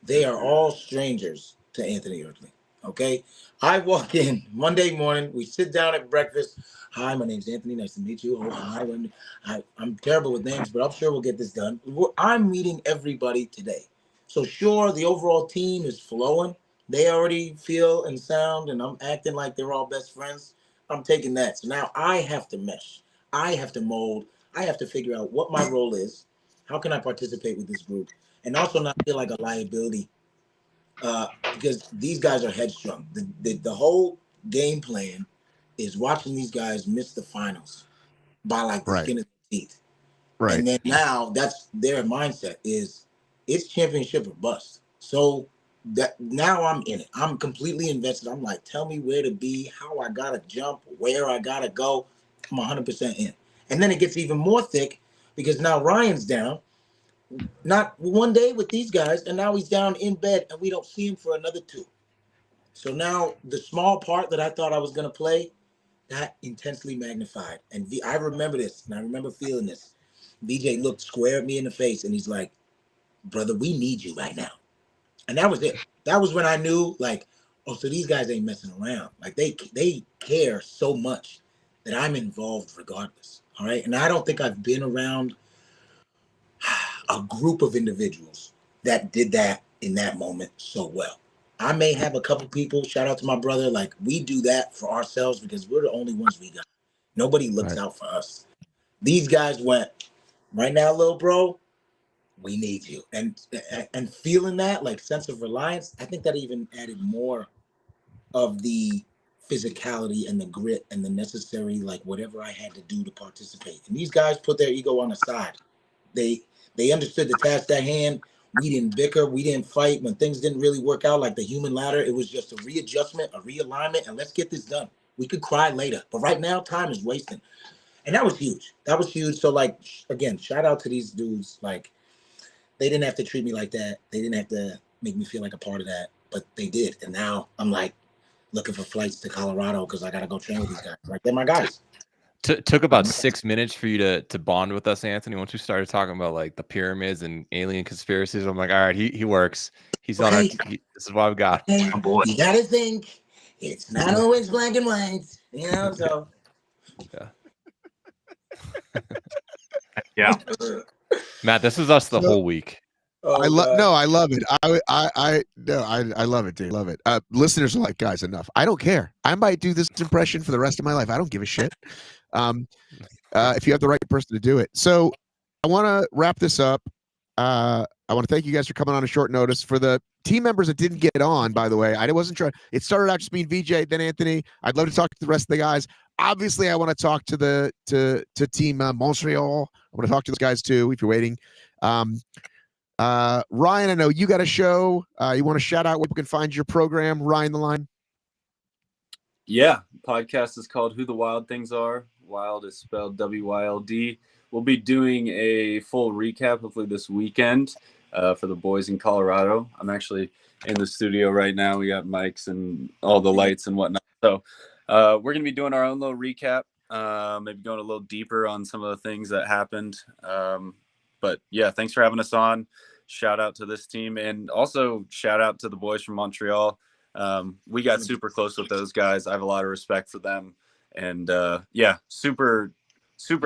they are all strangers to Anthony Eardley. Okay, I walk in Monday morning. We sit down at breakfast. Hi, my name's Anthony. Nice to meet you. Oh, hi. I'm terrible with names, but I'm sure we'll get this done. I'm meeting everybody today. So sure, the overall team is flowing. They already feel and sound, and I'm acting like they're all best friends. I'm taking that. So now I have to mesh. I have to mold. I have to figure out what my role is. How can I participate with this group? And also not feel like a liability because these guys are headstrong. The whole game plan is watching these guys miss the finals by like the Right. skin of their teeth. Right. And then now that's their mindset is it's championship or bust. So that now I'm in it. I'm completely invested. I'm like, tell me where to be, how I gotta jump, where I gotta go. I'm 100% in. And then it gets even more thick because now Ryan's down. Not one day with these guys, and now he's down in bed, and we don't see him for another 2. So now the small part that I thought I was gonna play, that intensely magnified. And I remember this, and I remember feeling this. Veejay looked square at me in the face, and he's like, "Brother, we need you right now." And that was it. That was when I knew, like, oh, so these guys ain't messing around. Like they care so much that I'm involved regardless. All right. And I don't think I've been around a group of individuals that did that in that moment so well. I may have a couple people, shout out to my brother, like we do that for ourselves because we're the only ones we got. Nobody looks out for us. These guys went, right now, little bro, we need you. And feeling that like sense of reliance, I think that even added more of the physicality and the grit and the necessary, like whatever I had to do to participate. And these guys put their ego on the side. They understood the task at hand. We didn't bicker. We didn't fight when things didn't really work out like the human ladder. It was just a readjustment, a realignment, and let's get this done. We could cry later. But right now, time is wasting. And that was huge. That was huge. So, like, again, shout out to these dudes. Like, they didn't have to treat me like that. They didn't have to make me feel like a part of that. But they did. And now I'm, like, looking for flights to Colorado because I got to go train with these guys. Like, they're my guys. Took about 6 minutes for you to bond with us, Anthony. Once we started talking about like the pyramids and alien conspiracies, I'm like, all right, he works. He's on our. This is what I've got. Hey, you gotta think it's not always black and white, you know. So yeah, Matt, this is us the whole week. I love it. I love it, dude. Love it. Listeners are like, guys, enough. I don't care. I might do this impression for the rest of my life. I don't give a shit. If you have the right person to do it. So I want to wrap this up. I want to thank you guys for coming on a short notice. For the team members that didn't get on, by the way, I wasn't trying. It started out just being Veejay, then Anthony. I'd love to talk to the rest of the guys. Obviously, I want to talk to the to team Montreal. I want to talk to those guys too. If you're waiting. Ryan, I know you got a show. You want to shout out where people can find your program, Ryan the Line? Yeah, podcast is called Who the Wild Things Are. Wild is spelled W-Y-L-D. We'll be doing a full recap hopefully this weekend for the boys in Colorado. I'm actually in the studio right now. We got mics and all the lights and whatnot. So we're going to be doing our own little recap, maybe going a little deeper on some of the things that happened. But yeah, thanks for having us on. Shout out to this team and also shout out to the boys from Montreal. We got super close with those guys. I have a lot of respect for them. And yeah, super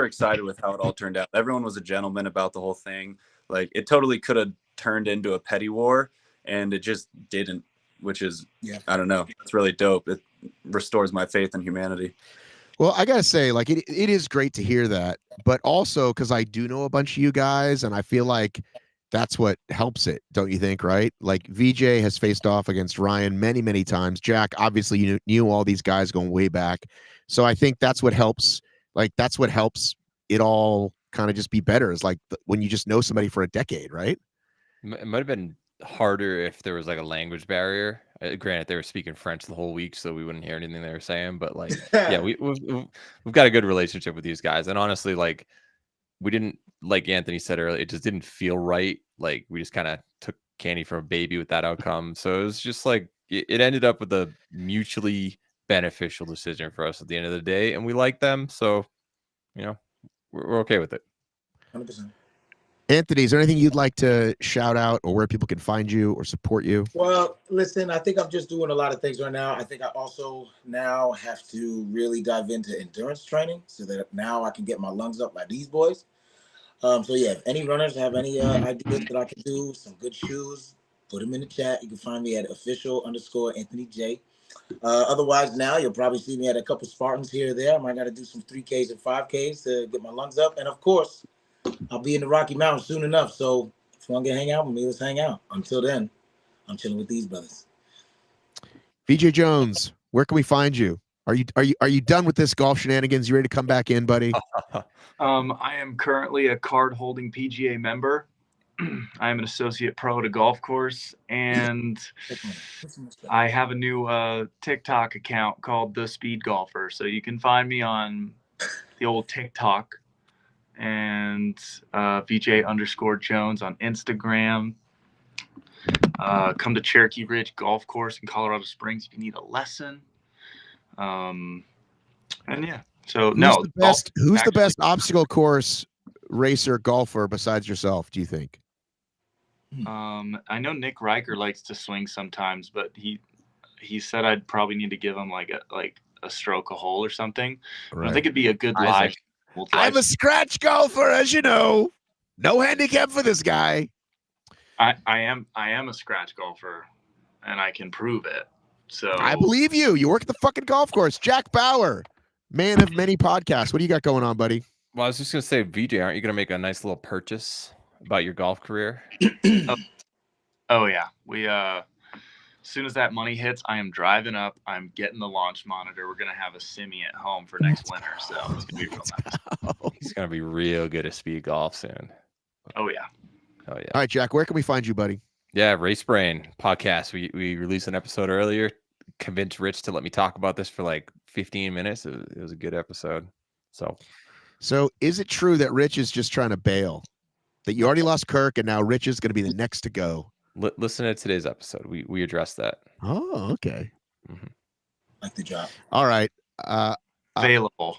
excited with how it all turned out. Everyone was a gentleman about the whole thing. Like it totally could have turned into a petty war and it just didn't, which is, I don't know. It's really dope. It restores my faith in humanity. Well, I gotta say, like it is great to hear that, but also because I do know a bunch of you guys, and I feel like that's what helps it, don't you think? Right? Like Veejay has faced off against Ryan many, many times. Jack, obviously, you knew all these guys going way back, so I think that's what helps. Like that's what helps it all kind of just be better. Is like when you just know somebody for a decade, right? It might have been harder if there was like a language barrier. Granted, they were speaking French the whole week, so we wouldn't hear anything they were saying. But like, yeah, we've got a good relationship with these guys, and honestly, like, we didn't, like Anthony said earlier, it just didn't feel right. Like we just kind of took candy from a baby with that outcome. So it was just like it ended up with a mutually beneficial decision for us at the end of the day, and we like them, so you know, we're okay with it. 100%. Anthony, is there anything you'd like to shout out or where people can find you or support you? Well, listen, I think I'm just doing a lot of things right now. I think I also now have to really dive into endurance training so that now I can get my lungs up like these boys. So yeah, if any runners have any ideas that I can do, some good shoes, put them in the chat. You can find me at official_Anthony J. Otherwise, now you'll probably see me at a couple Spartans here or there. I might got to do some 3Ks and 5Ks to get my lungs up. And of course, I'll be in the Rocky Mountains soon enough. So if you want to hang out with me, let's hang out. Until then, I'm chilling with these brothers. Veejay Jones, where can we find you? Are you done with this golf shenanigans? You ready to come back in, buddy? I am currently a card-holding PGA member. I am an associate pro at a golf course, and I have a new TikTok account called The Speed Golfer. So you can find me on the old TikTok and VJ_Jones on Instagram. Come to Cherokee Ridge Golf Course in Colorado Springs if you need a lesson. And yeah, so who's the best obstacle course racer golfer besides yourself, do you think? I know Nick Riker likes to swing sometimes, but he said I'd probably need to give him like a stroke a hole or something. Right. I think it'd be a good Isaac. live. I'm a scratch golfer, as you know. No handicap for this guy. I am a scratch golfer, and I can prove it. So I believe you. You work at the fucking golf course. Jack Bauer, man of many podcasts. What do you got going on, buddy? Well, I was just gonna say, VJ, aren't you gonna make a nice little purchase about your golf career? Oh yeah, we as soon as that money hits, I am driving up. I'm getting the launch monitor. We're gonna have a simi at home for next winter, so it's gonna be real nice. He's gonna be real good at speed golf soon. Oh yeah. Oh yeah. All right, Jack, where can we find you, buddy? Yeah, Race Brain podcast. We released an episode earlier. Convinced Rich to let me talk about this for like 15 minutes. It was a good episode. So is it true that Rich is just trying to bail? That you already lost Kirk and now Rich is going to be the next to go? Listen to today's episode. We addressed that. Oh, okay. Mm-hmm. Like the job. All right. Available.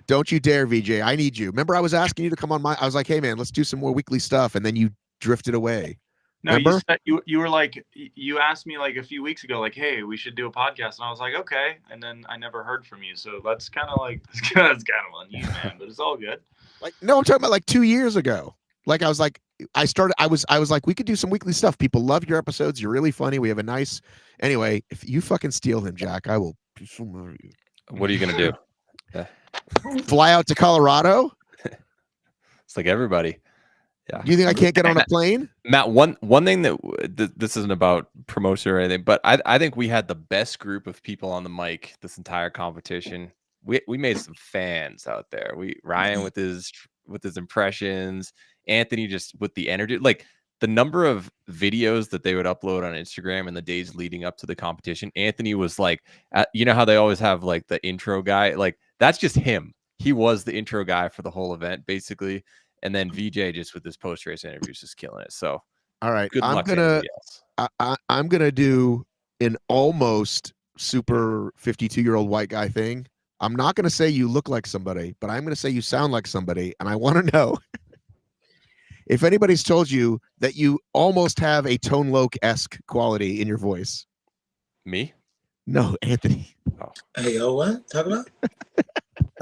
Don't you dare, VJ. I need you. Remember, I was asking you to come on I was like, hey man, let's do some more weekly stuff, and then you drifted away. No, remember? you were like, you asked me like a few weeks ago, like, hey, we should do a podcast, and I was like, okay, and then I never heard from you, so that's kind of like that's kind of on you, man, but it's all good. Like, no, I'm talking about like 2 years ago. Like, I was like, I was like, we could do some weekly stuff. People love your episodes. You're really funny. We have a nice. Anyway, if you fucking steal him, Jack, I will. What are you gonna do? Fly out to Colorado? It's like everybody. Yeah. You think I can't get on a plane? Matt, one thing that this isn't about promotion or anything, but I think we had the best group of people on the mic this entire competition. We made some fans out there. Ryan with his impressions, Anthony just with the energy, like the number of videos that they would upload on Instagram in the days leading up to the competition. Anthony was like, you know how they always have like the intro guy, like that's just him. He was the intro guy for the whole event, basically. And then VJ just with his post-race interviews just killing it. So all right, good luck. I'm gonna do an almost super 52-year-old white guy thing. I'm not gonna say you look like somebody, but I'm gonna say you sound like somebody, and I want to know if anybody's told you that you almost have a Tone Loc-esque quality in your voice. Me? No, Anthony. Oh. Hey, what? Talk about?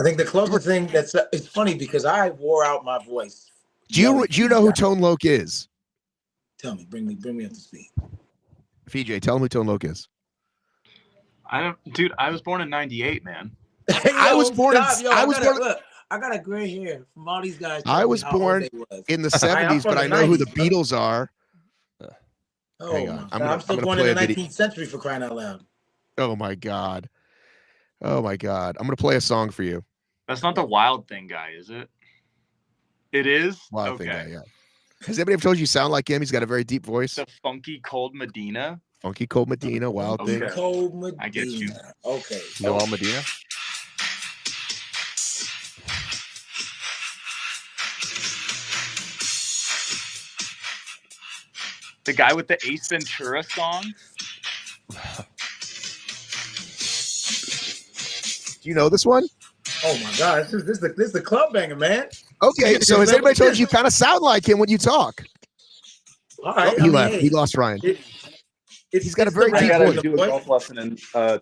I think the closer thing it's funny because I wore out my voice. Do you know who Tone Loc is? Tell me, bring me up to speed. VJ, tell him who Tone Loc is. Dude, I was born in '98, man. Hey, I was born Look, I got a gray hair from all these guys. I was born in the 70s, but I know who the Beatles are. Oh, hang on. I'm still born in the 19th century, for crying out loud. Oh my God. I'm gonna play a song for you. That's not the Wild Thing guy, is it? It is? Wild Thing guy, yeah. Has anybody ever told you sound like him? He's got a very deep voice. The Funky Cold Medina. Funky Cold Medina, Wild Thing. Cold Medina. I get you. Okay. Noel Medina. The guy with the Ace Ventura song. Do you know this one? Oh my God, this is the club banger, man. Okay, so has anybody told you kind of sound like him when you talk? All right, he left. He lost Ryan. He's got a very deep I voice. gotta do a golf lesson in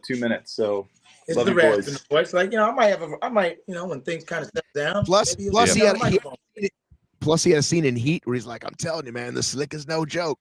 2 minutes, so it's the rest in the voice. Like, I might, when things kind of settle down. Plus he had a scene in Heat where he's like, I'm telling you, man, the slick is no joke.